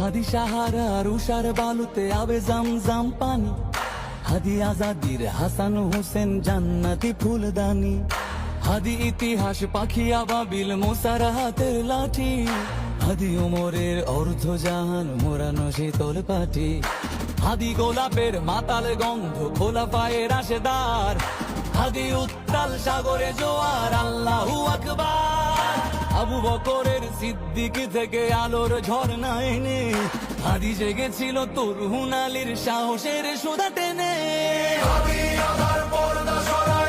হাদি সাহারার উষার বালুতে আবে জামজাম পানি, হাদি আজাদির হাসান হোসেন জান্নাতি ফুলদানি, হাদি ইতিহাস পাখি আবাবিল মুসার হাতের লাঠি, হাদি ওমরের অর্ধ জাহান মোরানো শীতল পাটি, হাদি গোলাপের মাতাল গন্ধ খোলা পায়ের রাশেদার, হাদি উত্তাল সাগরে জোয়ার আল্লাহু আকবার। আবু বকরের সিদ্দিক থেকে আলোর ঝর্ণা এনে হাদি জেগেছিল তরুণ আলীর সাহসের সুধা টেনে। হাদি আধার পর্দা সরা